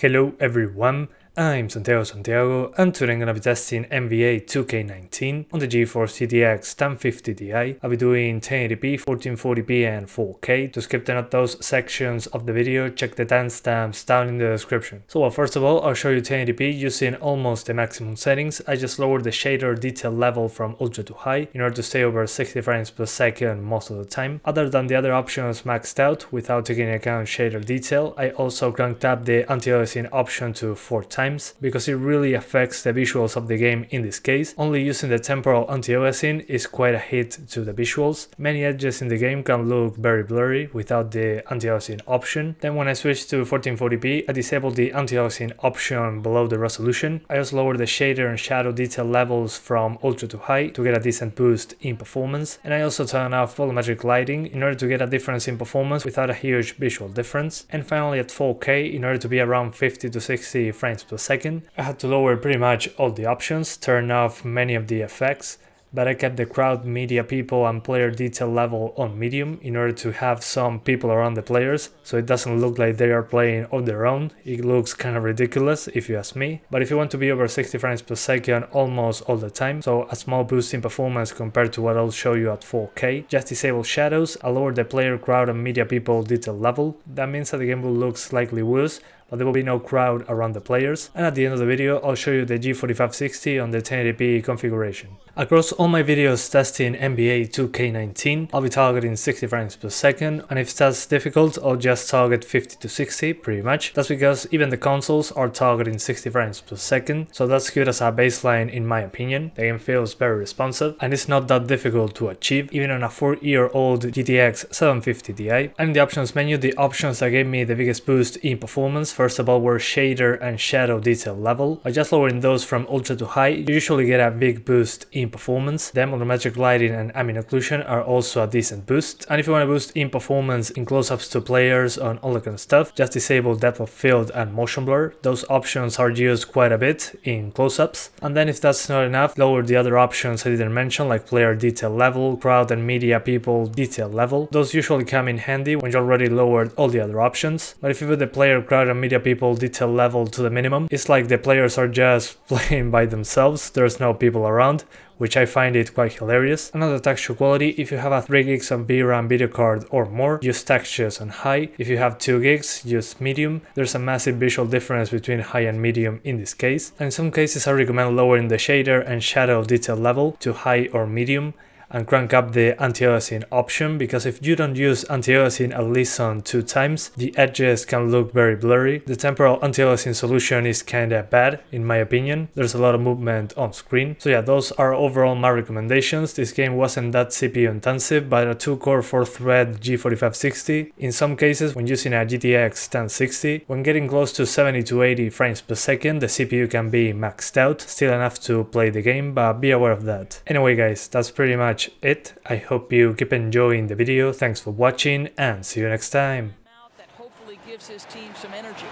Hello everyone, I'm Santiago, and today I'm gonna be testing NVIDIA 2K19 on the GeForce GTX 1050 Ti. I'll be doing 1080p, 1440p and 4K. To skip those sections of the video, check the timestamps down in the description. So first of all, I'll show you 1080p using almost the maximum settings. I just lowered the shader detail level from ultra to high in order to stay over 60 frames per second most of the time. Other than the other options maxed out without taking into account shader detail, I also cranked up the anti-aliasing option to 4 times because it really affects the visuals of the game in this case. Only using the temporal anti-aliasing is quite a hit to the visuals. Many edges in the game can look very blurry without the anti-aliasing option. Then when I switched to 1440p, I disabled the anti-aliasing option below the resolution. I also lowered the shader and shadow detail levels from ultra to high to get a decent boost in performance. And I also turned off volumetric lighting in order to get a difference in performance without a huge visual difference. And finally at 4K, in order to be around 50 to 60 frames per second, I had to lower pretty much all the options, turn off many of the effects, but I kept the crowd, media people and player detail level on medium in order to have some people around the players, so it doesn't look like they are playing on their own. It looks kind of ridiculous if you ask me, but if you want to be over 60 frames per second almost all the time, so a small boost in performance compared to what I'll show you at 4K, just disable shadows, I'll lower the player, crowd and media people detail level. That means that the game will look slightly worse, but there will be no crowd around the players. And at the end of the video, I'll show you the G4560 on the 1080p configuration. Across all my videos testing NVIDIA 2K19, I'll be targeting 60 frames per second, and if that's difficult, I'll just target 50 to 60 pretty much. That's because even the consoles are targeting 60 frames per second, so that's good as a baseline in my opinion. The game feels very responsive, and it's not that difficult to achieve, even on a 4-year-old GTX 750 Ti. And in the options menu, the options that gave me the biggest boost in performance, first of all, were shader and shadow detail level. By just lowering those from ultra to high, you usually get a big boost in performance. Then volumetric lighting and ambient occlusion are also a decent boost. And if you want to boost in performance in close-ups to players and all that kind of stuff, just disable depth of field and motion blur. Those options are used quite a bit in close-ups. And then if that's not enough, lower the other options I didn't mention, like player detail level, crowd and media people detail level. Those usually come in handy when you already lowered all the other options. But if you put the player, crowd and media people detail level to the minimum, it's like the players are just playing by themselves, there's no people around, which I find it quite hilarious. Another texture quality, if you have a 3 gigs of VRAM video card or more, use textures on high. If you have 2 gigs, use medium. There's a massive visual difference between high and medium in this case. And in some cases I recommend lowering the shader and shadow detail level to high or medium, and crank up the anti-aliasing option, because if you don't use anti-aliasing at least on 2 times, the edges can look very blurry. The temporal anti-aliasing solution is kinda bad in my opinion. There's a lot of movement on screen. So yeah, those are overall my recommendations. This game wasn't that CPU intensive, but a 2-core 4-thread G4560. In some cases, when using a GTX 1060, when getting close to 70 to 80 frames per second, the CPU can be maxed out, still enough to play the game, but be aware of that. Anyway guys, that's pretty much it. I hope you keep enjoying the video. Thanks for watching and see you next time. That hopefully gives his team some energy.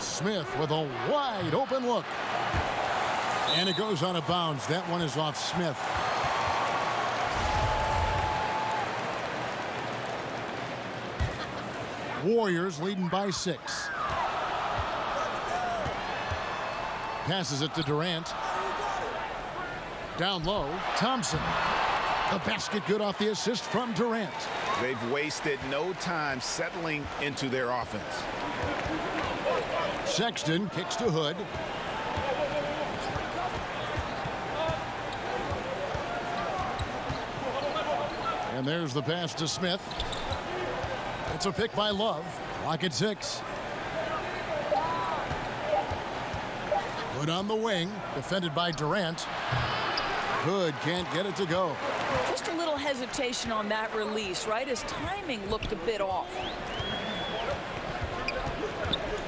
Smith with a wide open look. And it goes out of bounds. That one is off Smith. Warriors leading by 6. Passes it to Durant. Down low, Thompson. The basket good off the assist from Durant. They've wasted no time settling into their offense. Sexton kicks to Hood. And there's the pass to Smith. It's a pick by Love. Lock at 6. Hood on the wing, defended by Durant. Hood can't get it to go. Just a little hesitation on that release, right? His timing looked a bit off.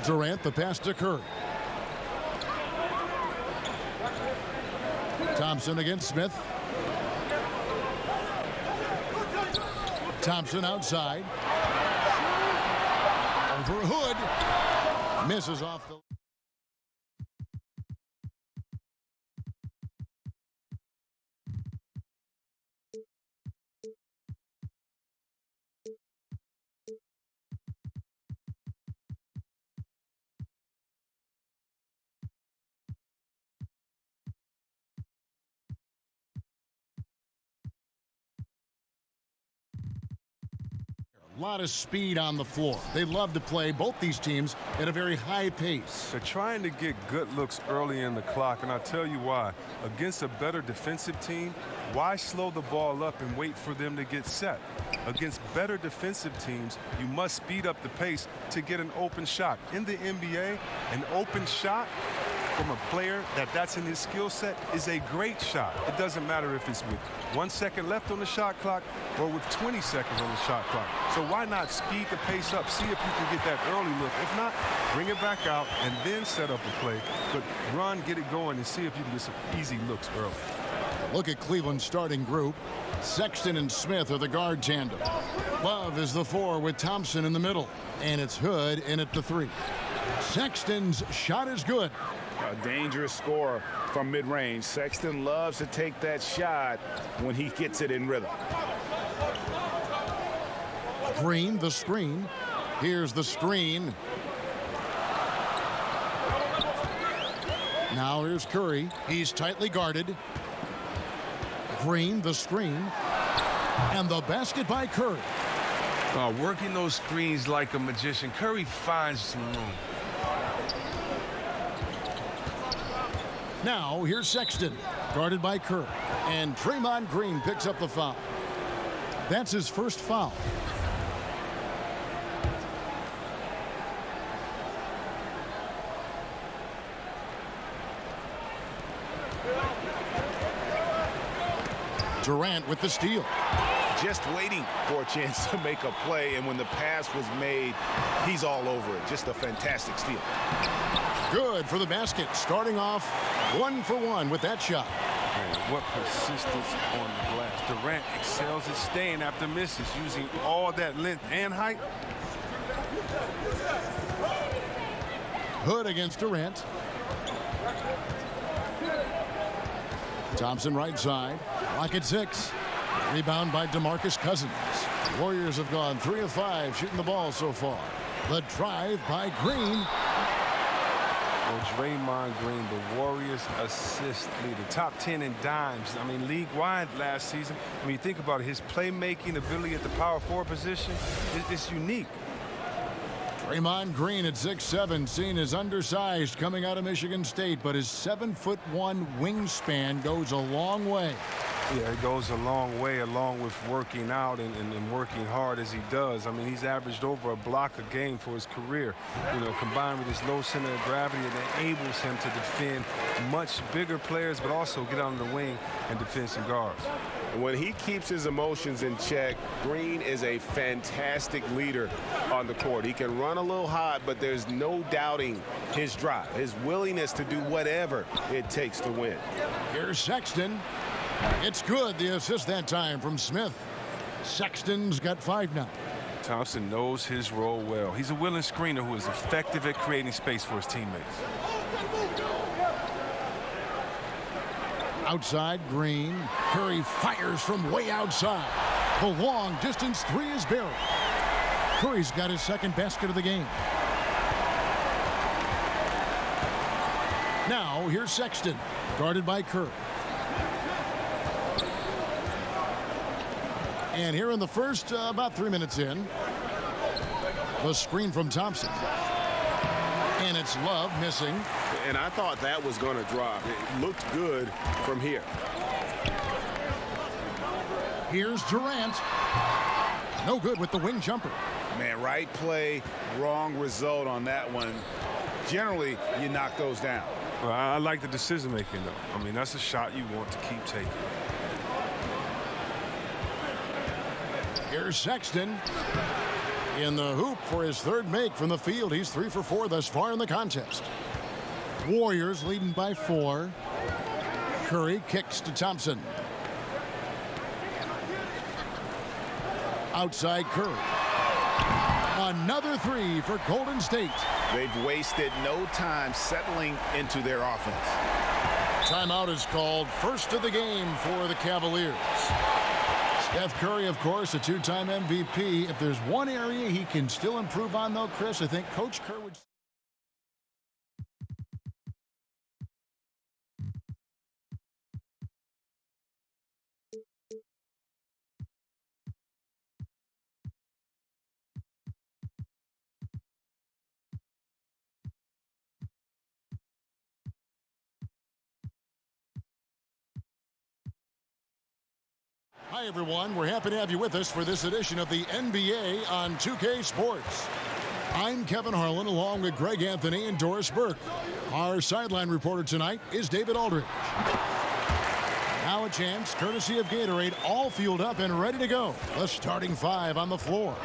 Durant, the pass to Curry. Thompson against Smith. Thompson outside. Over Hood. Misses off the... A lot of speed on the floor. They love to play, both these teams, at a very high pace. They're trying to get good looks early in the clock, and I'll tell you why. Against a better defensive team, why slow the ball up and wait for them to get set? Against better defensive teams, you must speed up the pace to get an open shot. In the NBA, an open shot from a player that's in his skill set is a great shot. It doesn't matter if it's with 1 second left on the shot clock or with 20 seconds on the shot clock. So why not speed the pace up, see if you can get that early look. If not, bring it back out and then set up a play. But run, get it going, and see if you can get some easy looks early. Look at Cleveland's starting group. Sexton and Smith are the guard tandem. Love is the 4 with Thompson in the middle. And it's Hood in at the 3. Sexton's shot is good. A dangerous scorer from mid-range. Sexton loves to take that shot when he gets it in rhythm. Green, the screen. Here's the screen. Now here's Curry. He's tightly guarded. Green, the screen. And the basket by Curry. Working those screens like a magician, Curry finds some room. Now, here's Sexton, guarded by Kerr. And Draymond Green picks up the foul. That's his first foul. Durant with the steal. Just waiting for a chance to make a play, and when the pass was made, he's all over it. Just a fantastic steal. Good for the basket, starting off 1 for 1 with that shot. Man, what persistence on the glass. Durant excels at staying after misses, using all that length and height. Hood against Durant. Thompson right side. Lock at 6. Rebound by DeMarcus Cousins. Warriors have gone 3 of 5 shooting the ball so far. The drive by Green. Well, Draymond Green, the Warriors assist leader, top 10 in dimes. I mean, league-wide last season. When you think about it, his playmaking ability at the power forward position is unique. Draymond Green at 6'7", seen as undersized coming out of Michigan State, but his 7'1" wingspan goes a long way. Yeah, it goes a long way along with working out and working hard as he does. I mean, he's averaged over a block a game for his career. You know, combined with his low center of gravity, it enables him to defend much bigger players, but also get on the wing and defend some guards. When he keeps his emotions in check, Green is a fantastic leader on the court. He can run a little hot, but there's no doubting his drive, his willingness to do whatever it takes to win. Here's Sexton. It's good, the assist that time from Smith. Sexton's got 5 now. Thompson knows his role well. He's a willing screener who is effective at creating space for his teammates. Outside, Green. Curry fires from way outside. The long distance 3 is buried. Curry's got his second basket of the game. Now, here's Sexton, guarded by Curry. And here in the first, about 3 minutes in, the screen from Thompson. And it's Love missing. And I thought that was going to drop. It looked good from here. Here's Durant. No good with the wing jumper. Man, right play, wrong result on that one. Generally, you knock those down. Well, I like the decision-making, though. I mean, that's a shot you want to keep taking. Here's Sexton in the hoop for his third make from the field. He's 3 for 4 thus far in the contest. Warriors leading by 4. Curry kicks to Thompson. Outside Curry. Another 3 for Golden State. They've wasted no time settling into their offense. Timeout is called. First of the game for the Cavaliers. Steph Curry, of course, a 2-time MVP. If there's one area he can still improve on, though, Chris, I think Coach Kerr would... Hi, everyone. We're happy to have you with us for this edition of the NBA on 2K Sports. I'm Kevin Harlan, along with Greg Anthony and Doris Burke. Our sideline reporter tonight is David Aldridge. Now a chance, courtesy of Gatorade, all fueled up and ready to go. The starting five on the floor.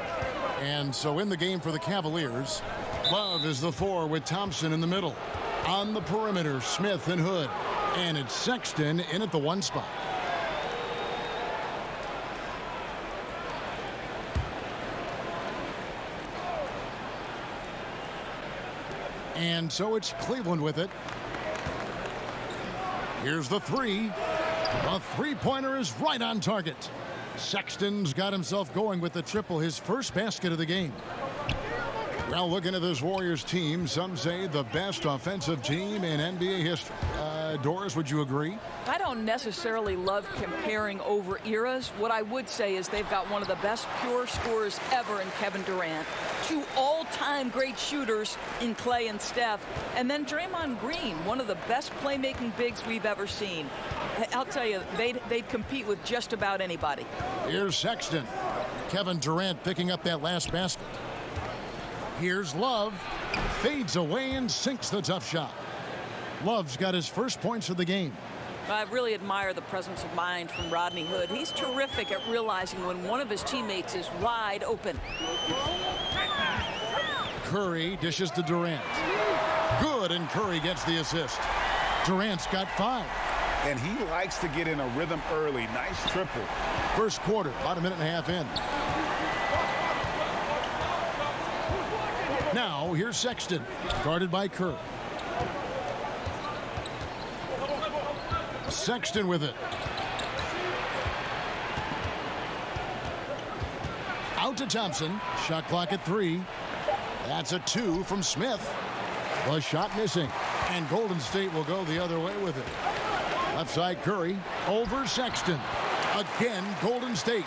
And so in the game for the Cavaliers, Love is the 4 with Thompson in the middle. On the perimeter, Smith and Hood. And it's Sexton in at the 1 spot. And so it's Cleveland with it. Here's the 3. The three-pointer is right on target. Sexton's got himself going with the triple, his first basket of the game. Well, looking at this Warriors team, some say the best offensive team in NBA history. Doris, would you agree? I don't necessarily love comparing over eras. What I would say is they've got one of the best pure scorers ever in Kevin Durant, 2 all-time great shooters in Clay and Steph, and then Draymond Green, one of the best playmaking bigs we've ever seen. I'll tell you, they'd compete with just about anybody. Here's Sexton. Kevin Durant picking up that last basket. Here's Love. Fades away and sinks the tough shot. Love's got his first points of the game. I really admire the presence of mind from Rodney Hood. He's terrific at realizing when one of his teammates is wide open. Curry dishes to Durant. Good, and Curry gets the assist. Durant's got 5. And he likes to get in a rhythm early. Nice triple. First quarter, about a minute and a half in. Now, here's Sexton, guarded by Curry. Sexton with it. Out to Thompson. Shot clock at 3. That's a 2 from Smith. The shot missing. And Golden State will go the other way with it. Left side Curry over Sexton. Again, Golden State.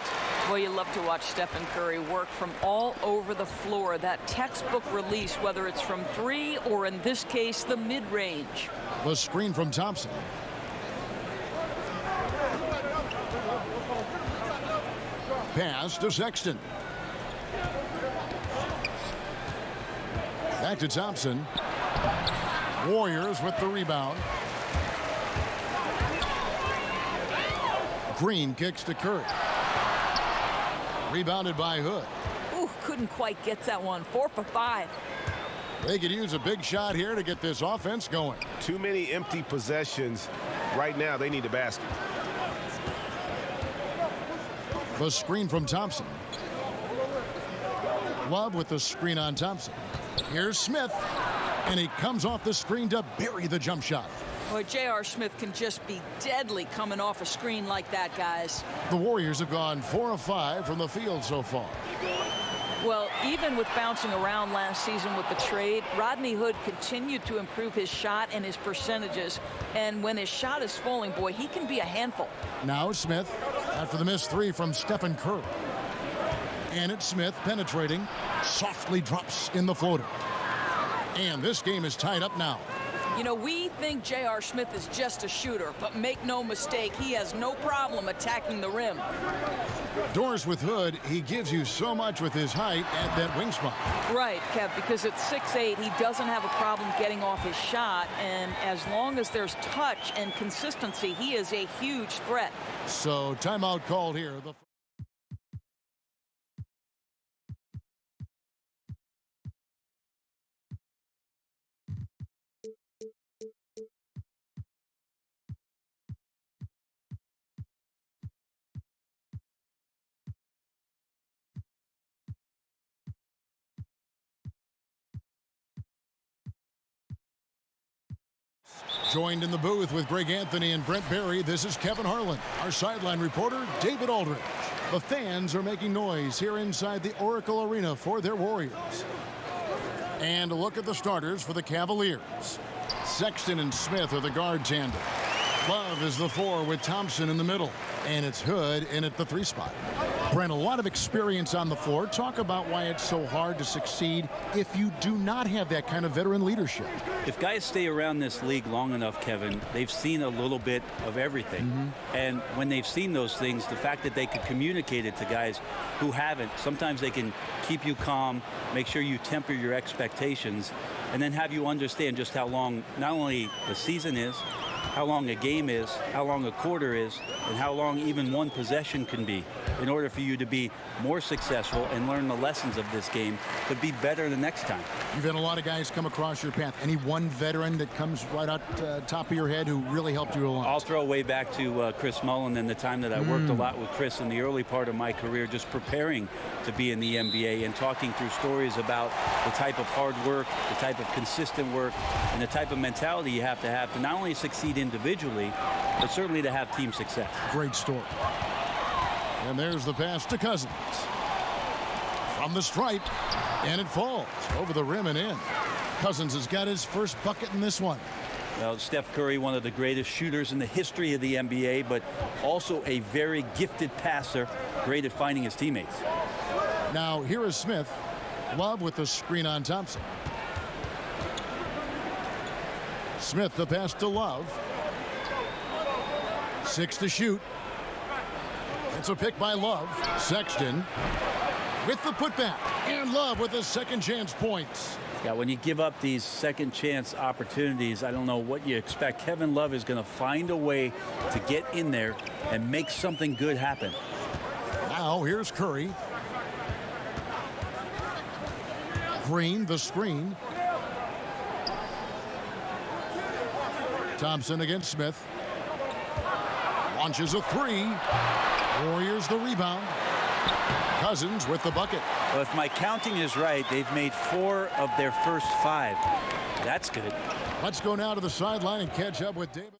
Well, you love to watch Stephen Curry work from all over the floor. That textbook release, whether it's from 3 or in this case, the mid-range. The screen from Thompson. Pass to Sexton. Back to Thompson. Warriors with the rebound. Green kicks to Curry. Rebounded by Hood. Ooh, couldn't quite get that one. 4 for 5. They could use a big shot here to get this offense going. Too many empty possessions. Right now, they need a basket. The screen from Thompson. Love with the screen on Thompson. Here's Smith. And he comes off the screen to bury the jump shot. Boy, J.R. Smith can just be deadly coming off a screen like that, guys. The Warriors have gone 4 of 5 from the field so far. Well, even with bouncing around last season with the trade, Rodney Hood continued to improve his shot and his percentages. And when his shot is falling, boy, he can be a handful. Now Smith after the missed 3 from Stephen Curry. And it's Smith penetrating. Softly drops in the floater. And this game is tied up now. You know, we think J.R. Smith is just a shooter, but make no mistake, he has no problem attacking the rim. Doris with Hood, he gives you so much with his height at that wing spot. Right, Kev, because at 6'8", he doesn't have a problem getting off his shot, and as long as there's touch and consistency, he is a huge threat. So timeout called here. Joined in the booth with Greg Anthony and Brent Barry, this is Kevin Harlan. Our sideline reporter, David Aldridge. The fans are making noise here inside the Oracle Arena for their Warriors. And a look at the starters for the Cavaliers. Sexton and Smith are the guard tandem. Love is the 4 with Thompson in the middle. And it's Hood in at the 3 spot. Brent, a lot of experience on the floor. Talk about why it's so hard to succeed if you do not have that kind of veteran leadership. If guys stay around this league long enough, Kevin, they've seen a little bit of everything. And when they've seen those things, the fact that they could communicate it to guys who haven't, sometimes they can keep you calm, make sure you temper your expectations, and then have you understand just how long not only the season is, how long a game is, how long a quarter is, and how long even one possession can be in order for you to be more successful and learn the lessons of this game to be better the next time. You've had a lot of guys come across your path. Any one veteran that comes right out top of your head who really helped you along? I'll throw way back to Chris Mullen and the time that I worked a lot with Chris in the early part of my career, just preparing to be in the NBA and talking through stories about the type of hard work, the type of consistent work, and the type of mentality you have to not only succeed individually, but certainly to have team success. Great story. And there's the pass to Cousins. From the stripe, and it falls over the rim and in. Cousins has got his first bucket in this one. Well, Steph Curry, one of the greatest shooters in the history of the NBA, but also a very gifted passer, great at finding his teammates. Now, here is Smith. Love with the screen on Thompson. Smith, the pass to Love. 6 to shoot. It's a pick by Love. Sexton with the putback. And Love with his second chance points. Yeah, when you give up these second chance opportunities, I don't know what you expect. Kevin Love is going to find a way to get in there and make something good happen. Now here's Curry. Green, the screen. Thompson against Smith. Launches a three. Warriors the rebound. Cousins with the bucket. Well, if my counting is right, they've made 4 of their first 5. That's good. Let's go now to the sideline and catch up with David.